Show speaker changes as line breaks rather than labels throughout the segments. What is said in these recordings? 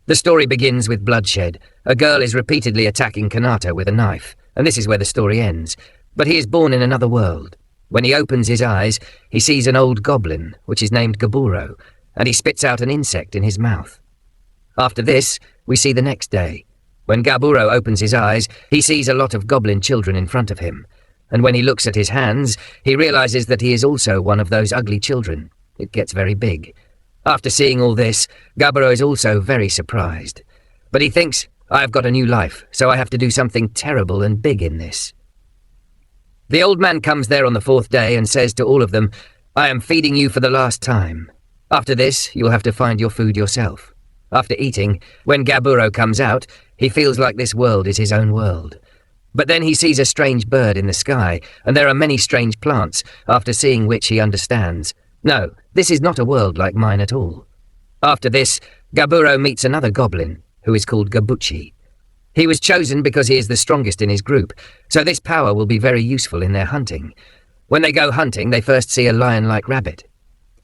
The story begins with bloodshed. A girl is repeatedly attacking Kanata with a knife, and this is where the story ends. But he is born in another world. When he opens his eyes, he sees an old goblin, which is named Gaburo, and he spits out an insect in his mouth. After this, we see the next day. When Gaburo opens his eyes, he sees a lot of goblin children in front of him, and when he looks at his hands, he realizes that he is also one of those ugly children. It gets very big. After seeing all this, Gaburo is also very surprised. But he thinks, I have got a new life, so I have to do something terrible and big in this. The old man comes there on the 4th day and says to all of them, I am feeding you for the last time. After this, you'll have to find your food yourself. After eating, when Gaburo comes out, he feels like this world is his own world. But then he sees a strange bird in the sky, and there are many strange plants, after seeing which he understands. No, this is not a world like mine at all. After this, Gaburo meets another goblin, who is called Gabuchi. He was chosen because he is the strongest in his group, so this power will be very useful in their hunting. When they go hunting, they first see a lion-like rabbit.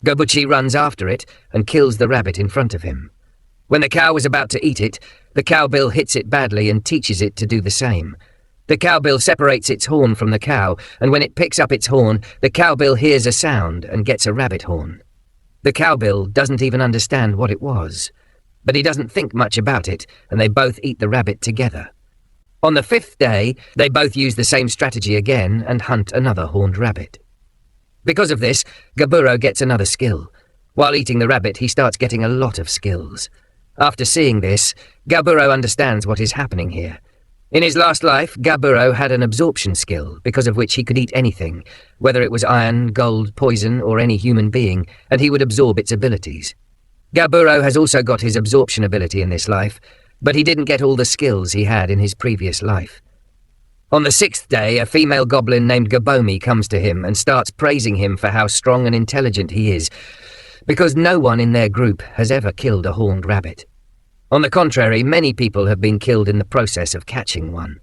Gabuchi runs after it and kills the rabbit in front of him. When the cow was about to eat it, the cowbill hits it badly and teaches it to do the same. The cowbill separates its horn from the cow, and when it picks up its horn, the cowbill hears a sound and gets a rabbit horn. The cowbill doesn't even understand what it was, but he doesn't think much about it, and they both eat the rabbit together. On the 5th day, they both use the same strategy again and hunt another horned rabbit. Because of this, Gaburo gets another skill. While eating the rabbit, he starts getting a lot of skills. After seeing this, Gaburo understands what is happening here. In his last life, Gaburo had an absorption skill, because of which he could eat anything, whether it was iron, gold, poison, or any human being, and he would absorb its abilities. Gaburo has also got his absorption ability in this life, but he didn't get all the skills he had in his previous life. On the 6th day, a female goblin named Gabomi comes to him and starts praising him for how strong and intelligent he is, because no one in their group has ever killed a horned rabbit. On the contrary, many people have been killed in the process of catching one.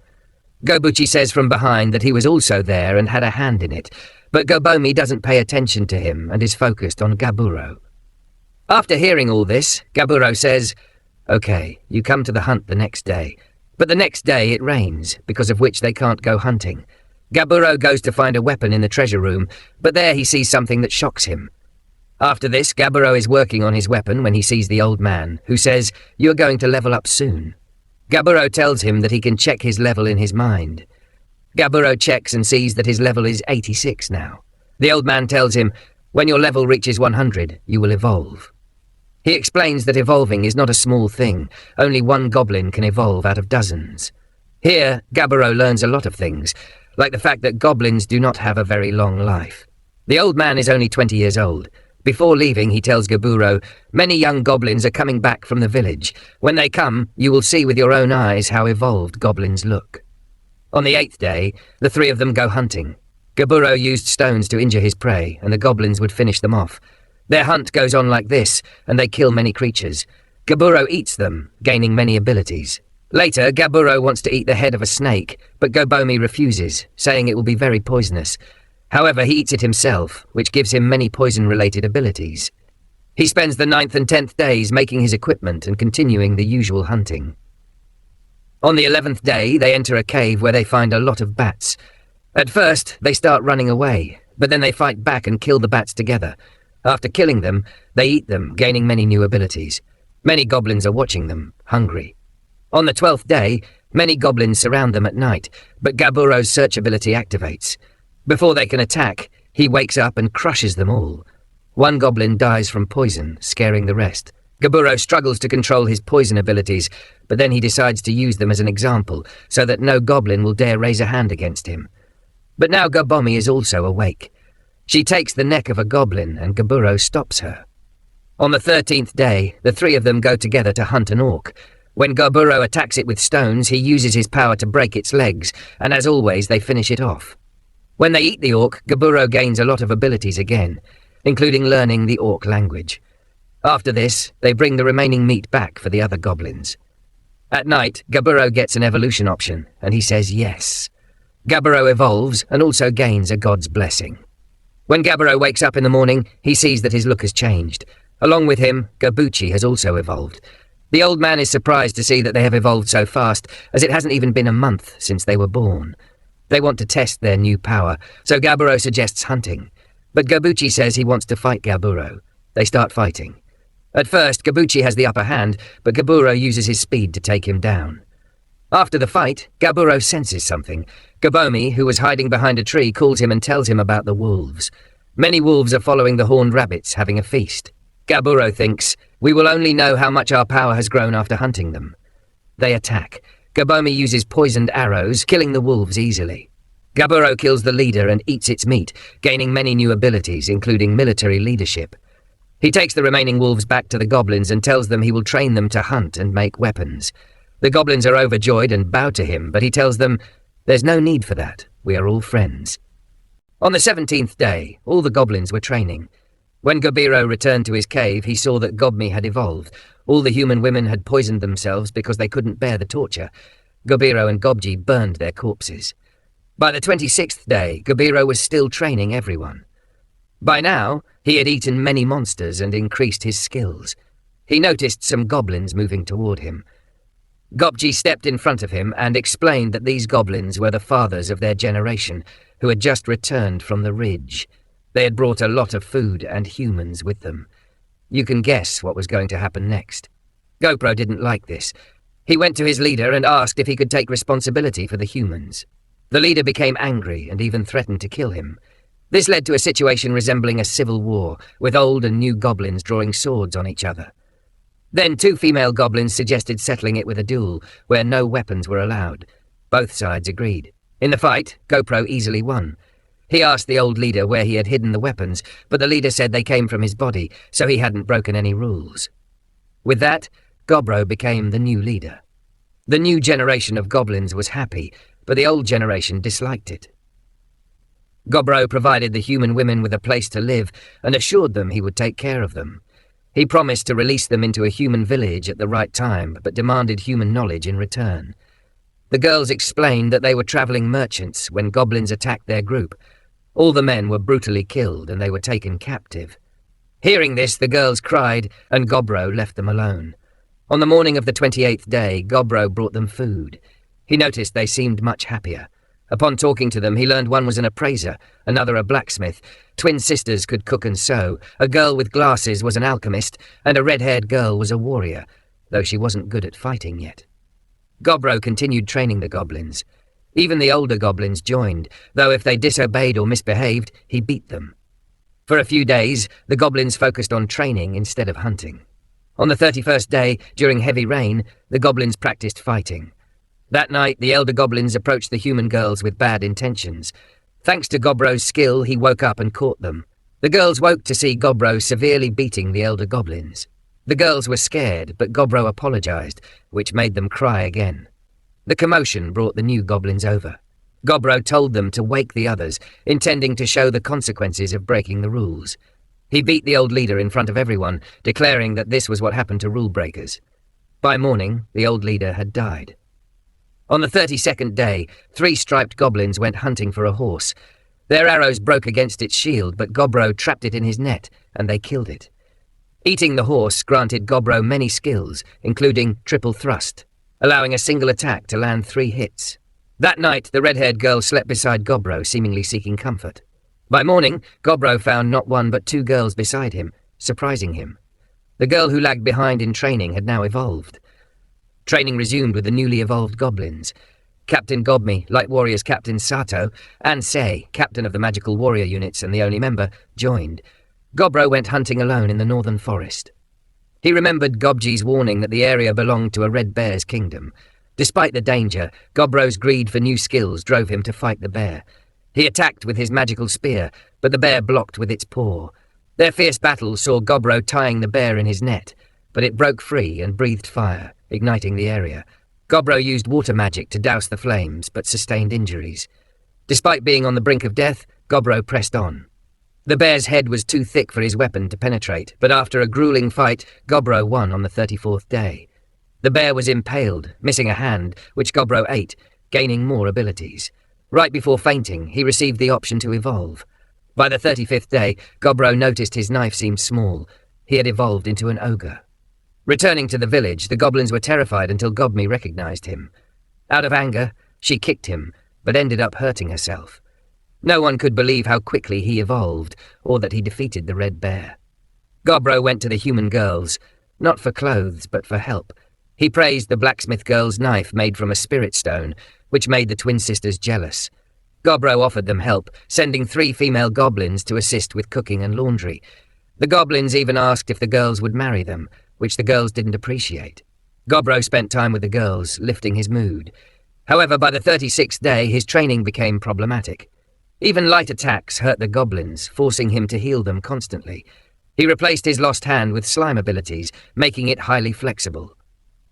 Gobuchi says from behind that he was also there and had a hand in it, but Gabomi doesn't pay attention to him and is focused on Gaburo. After hearing all this, Gaburo says, Okay, you come to the hunt the next day. But the next day it rains, because of which they can't go hunting. Gaburo goes to find a weapon in the treasure room, but there he sees something that shocks him. After this, Gaburo is working on his weapon when he sees the old man, who says, You're going to level up soon. Gaburo tells him that he can check his level in his mind. Gaburo checks and sees that his level is 86 now. The old man tells him, When your level reaches 100, you will evolve. He explains that evolving is not a small thing. Only one goblin can evolve out of dozens. Here, Gaburo learns a lot of things, like the fact that goblins do not have a very long life. The old man is only 20 years old. Before leaving, he tells Gaburo, Many young goblins are coming back from the village. When they come, you will see with your own eyes how evolved goblins look. On the 8th day, the 3 of them go hunting. Gaburo used stones to injure his prey, and the goblins would finish them off. Their hunt goes on like this, and they kill many creatures. Gaburo eats them, gaining many abilities. Later, Gaburo wants to eat the head of a snake, but Gabomi refuses, saying it will be very poisonous. However, he eats it himself, which gives him many poison-related abilities. He spends the 9th and 10th days making his equipment and continuing the usual hunting. On the 11th day, they enter a cave where they find a lot of bats. At first, they start running away, but then they fight back and kill the bats together. After killing them, they eat them, gaining many new abilities. Many goblins are watching them, hungry. On the 12th day, many goblins surround them at night, but Gaburo's search ability activates. Before they can attack, he wakes up and crushes them all. One goblin dies from poison, scaring the rest. Gaburo struggles to control his poison abilities, but then he decides to use them as an example, so that no goblin will dare raise a hand against him. But now Gabomi is also awake. She takes the neck of a goblin, and Gaburo stops her. On the 13th day, the 3 of them go together to hunt an orc. When Gaburo attacks it with stones, he uses his power to break its legs, and as always, they finish it off. When they eat the orc, Gaburo gains a lot of abilities again, including learning the orc language. After this, they bring the remaining meat back for the other goblins. At night, Gaburo gets an evolution option, and he says yes. Gaburo evolves and also gains a god's blessing. When Gaburo wakes up in the morning, he sees that his look has changed. Along with him, Gabuchi has also evolved. The old man is surprised to see that they have evolved so fast, as it hasn't even been a month since they were born. They want to test their new power, so Gaburo suggests hunting. But Gabuchi says he wants to fight Gaburo. They start fighting. At first, Gabuchi has the upper hand, but Gaburo uses his speed to take him down. After the fight, Gaburo senses something. Gabomi, who was hiding behind a tree, calls him and tells him about the wolves. Many wolves are following the horned rabbits, having a feast. Gaburo thinks, "We will only know how much our power has grown after hunting them." They attack. Gabomi uses poisoned arrows, killing the wolves easily. Gaburo kills the leader and eats its meat, gaining many new abilities, including military leadership. He takes the remaining wolves back to the goblins and tells them he will train them to hunt and make weapons. The goblins are overjoyed and bow to him, but he tells them, "There's no need for that. We are all friends." On the 17th day, all the goblins were training. When Gobiro returned to his cave, he saw that Gobmi had evolved. All the human women had poisoned themselves because they couldn't bear the torture. Gobiro and Gobji burned their corpses. By the 26th day, Gobiro was still training everyone. By now, he had eaten many monsters and increased his skills. He noticed some goblins moving toward him. Gobji stepped in front of him and explained that these goblins were the fathers of their generation, who had just returned from the ridge. They had brought a lot of food and humans with them. You can guess what was going to happen next. GoPro didn't like this. He went to his leader and asked if he could take responsibility for the humans. The leader became angry and even threatened to kill him. This led to a situation resembling a civil war, with old and new goblins drawing swords on each other. Then 2 female goblins suggested settling it with a duel, where no weapons were allowed. Both sides agreed. In the fight, GoPro easily won. He asked the old leader where he had hidden the weapons, but the leader said they came from his body, so he hadn't broken any rules. With that, Gobro became the new leader. The new generation of goblins was happy, but the old generation disliked it. Gobro provided the human women with a place to live and assured them he would take care of them. He promised to release them into a human village at the right time, but demanded human knowledge in return. The girls explained that they were travelling merchants when goblins attacked their group. All the men were brutally killed and they were taken captive. Hearing this, the girls cried and Gobro left them alone. On the morning of the 28th day, Gobro brought them food. He noticed they seemed much happier. Upon talking to them, he learned one was an appraiser, another a blacksmith. Twin sisters could cook and sew. A girl with glasses was an alchemist, and a red-haired girl was a warrior, though she wasn't good at fighting yet. Gobro continued training the goblins. Even the older goblins joined, though if they disobeyed or misbehaved, he beat them. For a few days, the goblins focused on training instead of hunting. On the 31st day, during heavy rain, the goblins practiced fighting. That night, the elder goblins approached the human girls with bad intentions. Thanks to Gobro's skill, he woke up and caught them. The girls woke to see Gobro severely beating the elder goblins. The girls were scared, but Gobro apologized, which made them cry again. The commotion brought the new goblins over. Gobro told them to wake the others, intending to show the consequences of breaking the rules. He beat the old leader in front of everyone, declaring that this was what happened to rule breakers. By morning, the old leader had died. On the 32nd day, 3 striped goblins went hunting for a horse. Their arrows broke against its shield, but Gobro trapped it in his net, and they killed it. Eating the horse granted Gobro many skills, including triple thrust, allowing a single attack to land 3 hits. That night, the red-haired girl slept beside Gobro, seemingly seeking comfort. By morning, Gobro found not 1 but 2 girls beside him, surprising him. The girl who lagged behind in training had now evolved. Training resumed with the newly evolved goblins. Captain Gobmi, Light Warriors Captain Sato, and Sei, captain of the magical warrior units and the only member, joined. Gobro went hunting alone in the northern forest. He remembered Gobji's warning that the area belonged to a red bear's kingdom. Despite the danger, Gobro's greed for new skills drove him to fight the bear. He attacked with his magical spear, but the bear blocked with its paw. Their fierce battle saw Gobro tying the bear in his net, but it broke free and breathed fire, igniting the area. Gobro used water magic to douse the flames, but sustained injuries. Despite being on the brink of death, Gobro pressed on. The bear's head was too thick for his weapon to penetrate, but after a grueling fight, Gobro won on the 34th day. The bear was impaled, missing a hand, which Gobro ate, gaining more abilities. Right before fainting, he received the option to evolve. By the 35th day, Gobro noticed his knife seemed small. He had evolved into an ogre. Returning to the village, the goblins were terrified until Gobmi recognized him. Out of anger, she kicked him, but ended up hurting herself. No one could believe how quickly he evolved, or that he defeated the Red Bear. Gobro went to the human girls, not for clothes, but for help. He praised the blacksmith girl's knife made from a spirit stone, which made the twin sisters jealous. Gobro offered them help, sending 3 female goblins to assist with cooking and laundry. The goblins even asked if the girls would marry them, which the girls didn't appreciate. Gobro spent time with the girls, lifting his mood. However, by the 36th day, his training became problematic. Even light attacks hurt the goblins, forcing him to heal them constantly. He replaced his lost hand with slime abilities, making it highly flexible.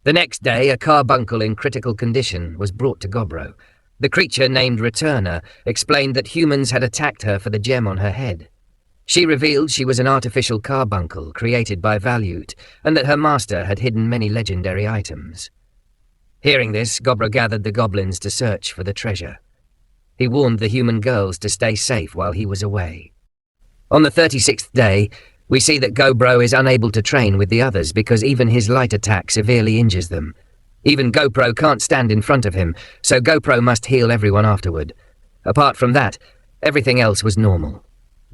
The next day, a carbuncle in critical condition was brought to Gobro. The creature, named Returner, explained that humans had attacked her for the gem on her head. She revealed she was an artificial carbuncle created by Valued, and that her master had hidden many legendary items. Hearing this, Gobro gathered the goblins to search for the treasure. He warned the human girls to stay safe while he was away. On the 36th day, we see that Gobro is unable to train with the others because even his light attack severely injures them. Even GoPro can't stand in front of him, so GoPro must heal everyone afterward. Apart from that, everything else was normal.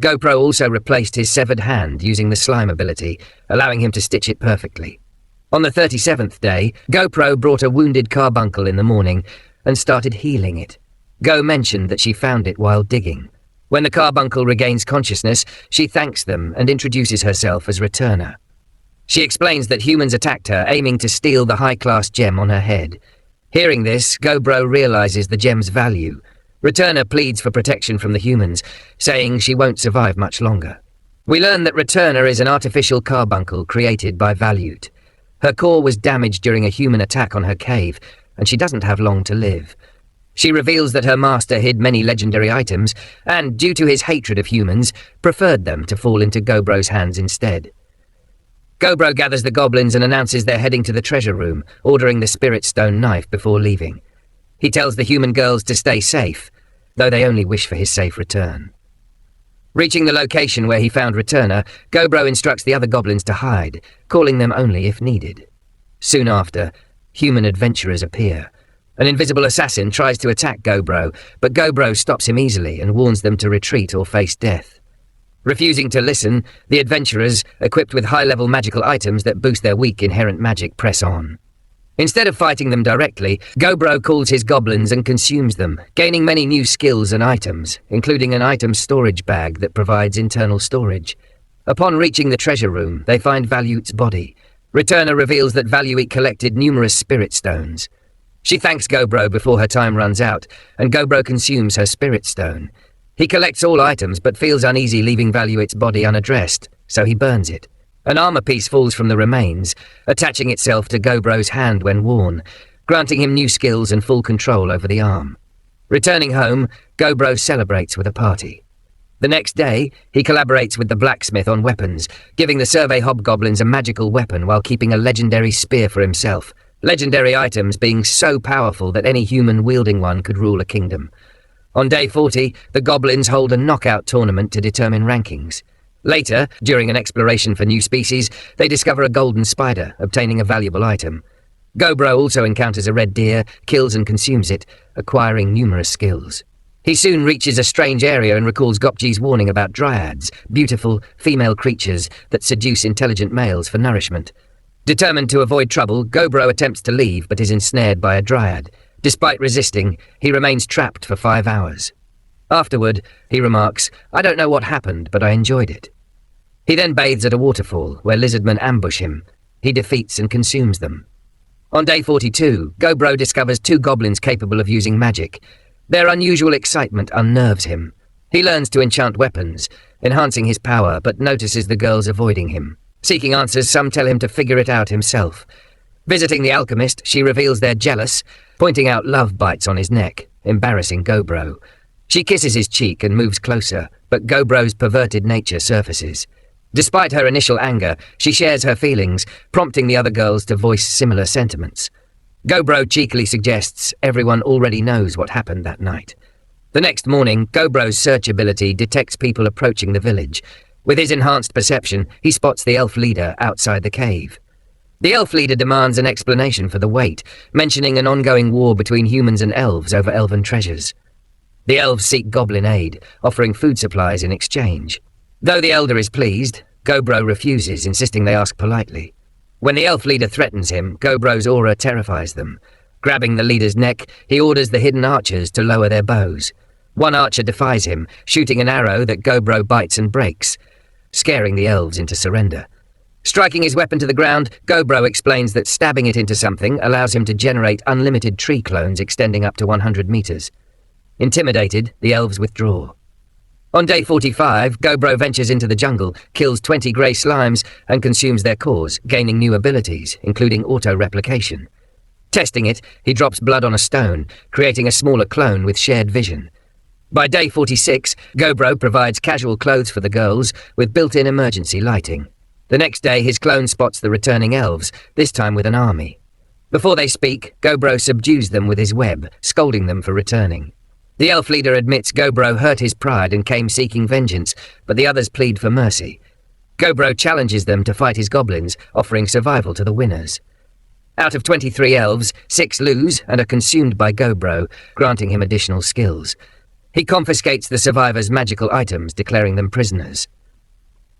GoPro also replaced his severed hand using the slime ability, allowing him to stitch it perfectly. On the 37th day, GoPro brought a wounded carbuncle in the morning and started healing it. Go mentioned that she found it while digging. When the carbuncle regains consciousness, she thanks them and introduces herself as Returner. She explains that humans attacked her, aiming to steal the high-class gem on her head. Hearing this, Gobro realizes the gem's value. Returner pleads for protection from the humans, saying she won't survive much longer. We learn that Returner is an artificial carbuncle created by Valued. Her core was damaged during a human attack on her cave, and she doesn't have long to live. She reveals that her master hid many legendary items, and, due to his hatred of humans, preferred them to fall into Gobro's hands instead. Gobro gathers the goblins and announces they're heading to the treasure room, ordering the spirit stone knife before leaving. He tells the human girls to stay safe, though they only wish for his safe return. Reaching the location where he found Returner, Gobro instructs the other goblins to hide, calling them only if needed. Soon after, human adventurers appear. An invisible assassin tries to attack Gobro, but Gobro stops him easily and warns them to retreat or face death. Refusing to listen, the adventurers, equipped with high-level magical items that boost their weak inherent magic, press on. Instead of fighting them directly, Gobro calls his goblins and consumes them, gaining many new skills and items, including an item storage bag that provides internal storage. Upon reaching the treasure room, they find Value's body. Returner reveals that Value collected numerous spirit stones. She thanks Gobro before her time runs out, and Gobro consumes her spirit stone. He collects all items but feels uneasy leaving Value's body unaddressed, so he burns it. An armor piece falls from the remains, attaching itself to Gobro's hand when worn, granting him new skills and full control over the arm. Returning home, Gobro celebrates with a party. The next day, he collaborates with the blacksmith on weapons, giving the survey hobgoblins a magical weapon while keeping a legendary spear for himself. Legendary items being so powerful that any human wielding one could rule a kingdom. On day 40, the goblins hold a knockout tournament to determine rankings. Later, during an exploration for new species, they discover a golden spider, obtaining a valuable item. Gobro also encounters a red deer, kills and consumes it, acquiring numerous skills. He soon reaches a strange area and recalls Gopji's warning about dryads, beautiful, female creatures that seduce intelligent males for nourishment. Determined to avoid trouble, Gobro attempts to leave but is ensnared by a dryad. Despite resisting, he remains trapped for 5 hours. Afterward, he remarks, "I don't know what happened, but I enjoyed it." He then bathes at a waterfall, where lizardmen ambush him. He defeats and consumes them. On day 42, Gobro discovers 2 goblins capable of using magic. Their unusual excitement unnerves him. He learns to enchant weapons, enhancing his power, but notices the girls avoiding him. Seeking answers, some tell him to figure it out himself. Visiting the alchemist, she reveals they're jealous, pointing out love bites on his neck, embarrassing Gobro. She kisses his cheek and moves closer, but Gobro's perverted nature surfaces. Despite her initial anger, she shares her feelings, prompting the other girls to voice similar sentiments. Gobro cheekily suggests everyone already knows what happened that night. The next morning, Gobro's search ability detects people approaching the village. With his enhanced perception, he spots the elf leader outside the cave. The elf leader demands an explanation for the wait, mentioning an ongoing war between humans and elves over elven treasures. The elves seek goblin aid, offering food supplies in exchange. Though the elder is pleased, Gobro refuses, insisting they ask politely. When the elf leader threatens him, Gobro's aura terrifies them. Grabbing the leader's neck, he orders the hidden archers to lower their bows. One archer defies him, shooting an arrow that Gobro bites and breaks, scaring the elves into surrender. Striking his weapon to the ground, Gobro explains that stabbing it into something allows him to generate unlimited tree clones extending up to 100 meters. Intimidated, the elves withdraw. On day 45, Gobro ventures into the jungle, kills 20 grey slimes, and consumes their cores, gaining new abilities, including auto-replication. Testing it, he drops blood on a stone, creating a smaller clone with shared vision. By day 46, Gobro provides casual clothes for the girls, with built-in emergency lighting. The next day, his clone spots the returning elves, this time with an army. Before they speak, Gobro subdues them with his web, scolding them for returning. The elf leader admits Gobro hurt his pride and came seeking vengeance, but the others plead for mercy. Gobro challenges them to fight his goblins, offering survival to the winners. Out of 23 elves, 6 lose and are consumed by Gobro, granting him additional skills. He confiscates the survivors' magical items, declaring them prisoners.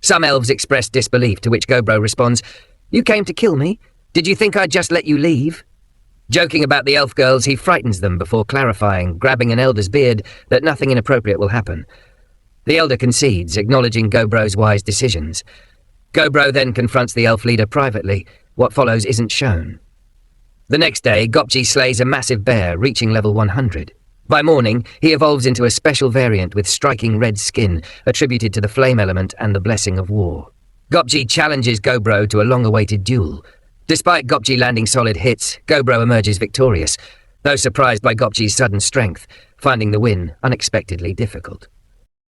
Some elves express disbelief, to which Gobro responds, "You came to kill me? Did you think I'd just let you leave?" Joking about the elf girls, he frightens them before clarifying, grabbing an elder's beard, that nothing inappropriate will happen. The elder concedes, acknowledging Gobro's wise decisions. Gobro then confronts the elf leader privately. What follows isn't shown. The next day, Gopji slays a massive bear, reaching level 100. By morning, he evolves into a special variant with striking red skin, attributed to the flame element and the blessing of war. Gopji challenges Gobro to a long-awaited duel. Despite Gopji landing solid hits, Gobro emerges victorious, though surprised by Gopji's sudden strength, finding the win unexpectedly difficult.